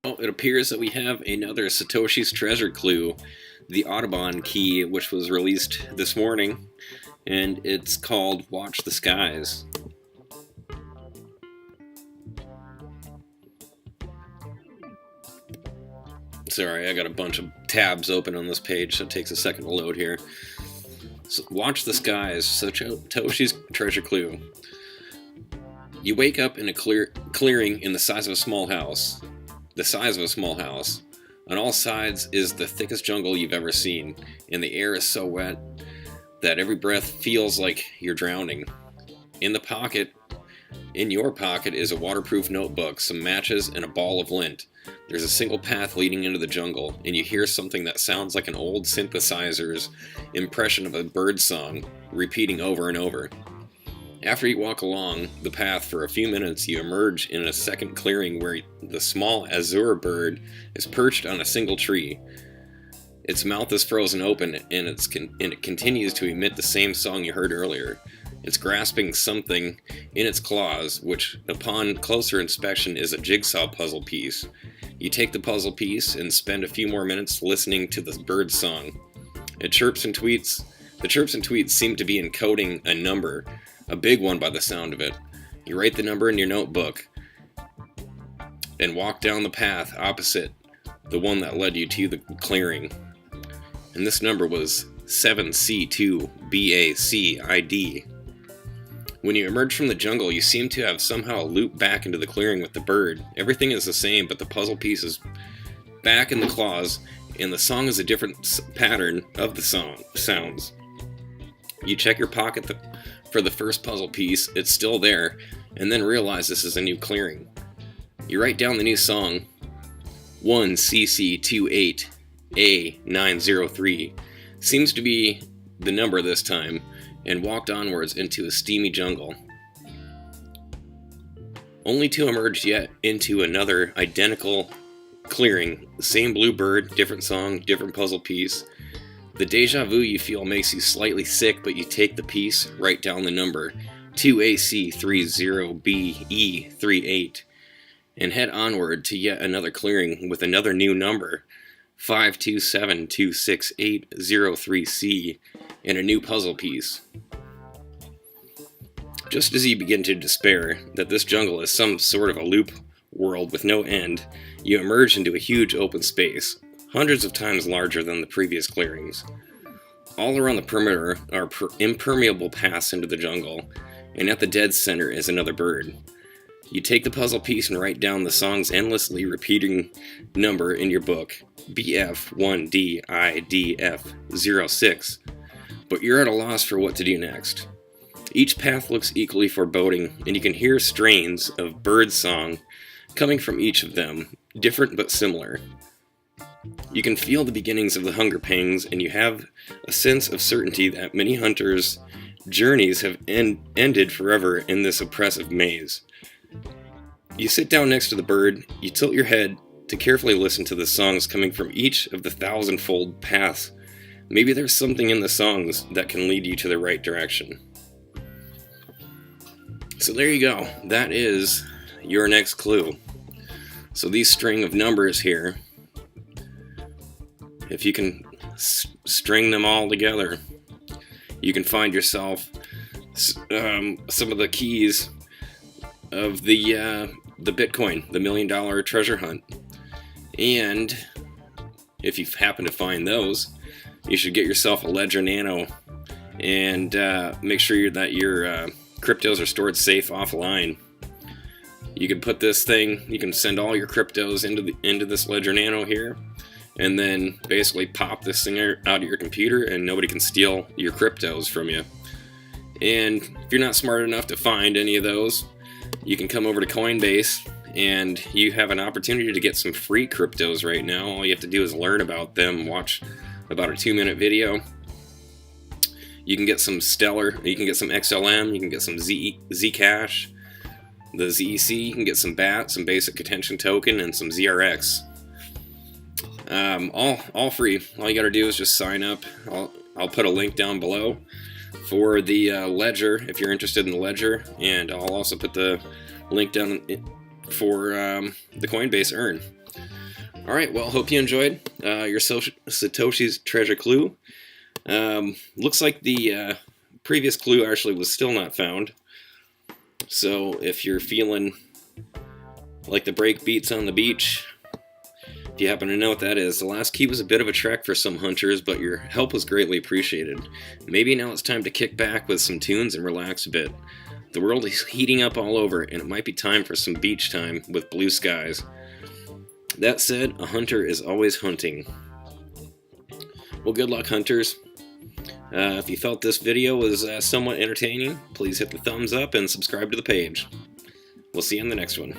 Oh, it appears that we have another Satoshis Treasure clue, the Audubon Key, which was released this morning, and it's called Watch the Skies. Sorry, I got a bunch of tabs open on this page, so it takes a second to load here. So, Watch the Skies, Satoshis Treasure clue. You wake up in a clearing in the size of a small house. On all sides is the thickest jungle you've ever seen, and the air is so wet that every breath feels like you're drowning. In your pocket is a waterproof notebook, some matches, and a ball of lint. There's a single path leading into the jungle, and you hear something that sounds like an old synthesizer's impression of a bird song, repeating over and over. After you walk along the path for a few minutes, you emerge in a second clearing where the small azure bird is perched on a single tree. Its mouth is frozen open, and it continues to emit the same song you heard earlier. It's grasping something in its claws, which, upon closer inspection, is a jigsaw puzzle piece. You take the puzzle piece and spend a few more minutes listening to the bird's song. It chirps and tweets. The chirps and tweets seem to be encoding a number, a big one by the sound of it. You write the number in your notebook and walk down the path opposite the one that led you to the clearing. And this number was 7C2BACID. When you emerge from the jungle, you seem to have somehow looped back into the clearing with the bird. Everything is the same, but the puzzle piece is back in the claws, and the song is a different pattern of the sounds. You check your pocket for the first puzzle piece, it's still there, and then realize this is a new clearing. You write down the new song, 1CC28A903, seems to be the number this time, and walked onwards into a steamy jungle, only to emerge yet into another identical clearing. Same blue bird, different song, different puzzle piece. The deja vu you feel makes you slightly sick, but you take the piece, write down the number 2AC30BE38, and head onward to yet another clearing with another new number, 527268003C, and a new puzzle piece. Just as you begin to despair that this jungle is some sort of a loop world with no end, you emerge into a huge open space, hundreds of times larger than the previous clearings. All around the perimeter are impermeable paths into the jungle, and at the dead center is another bird. You take the puzzle piece and write down the song's endlessly repeating number in your book, BF1DIDF06, but you're at a loss for what to do next. Each path looks equally foreboding, and you can hear strains of bird song coming from each of them, different but similar. You can feel the beginnings of the hunger pangs, and you have a sense of certainty that many hunters' journeys have ended forever in this oppressive maze. You sit down next to the bird, you tilt your head to carefully listen to the songs coming from each of the thousand-fold paths. Maybe there's something in the songs that can lead you to the right direction. So there you go. That is your next clue. So these string of numbers here, if you can string them all together, you can find yourself some of the keys of the Bitcoin, the $1 million treasure hunt. And if you happen to find those, you should get yourself a Ledger Nano and make sure that your cryptos are stored safe offline. You can put this thing, you can send all your cryptos into this Ledger Nano here, and then basically pop this thing out of your computer, and nobody can steal your cryptos from you. And if you're not smart enough to find any of those, you can come over to Coinbase, and you have an opportunity to get some free cryptos right now. All you have to do is learn about them, watch about a 2-minute video. You can get some Stellar, you can get some XLM, you can get some Zcash, the ZEC, you can get some BAT, some basic attention token, and some ZRX. All free. All you gotta do is just sign up. I'll put a link down below for the Ledger if you're interested in the Ledger, and I'll also put the link down for the Coinbase Earn. Alright, well, hope you enjoyed your Satoshi's Treasure clue. Looks like the previous clue actually was still not found. So if you're feeling like the break beats on the beach, if you happen to know what that is, the last key was a bit of a trek for some hunters, but your help was greatly appreciated. Maybe now it's time to kick back with some tunes and relax a bit. The world is heating up all over, and it might be time for some beach time with blue skies. That said, a hunter is always hunting. Well, good luck, hunters. If you felt this video was somewhat entertaining, please hit the thumbs up and subscribe to the page. We'll see you on the next one.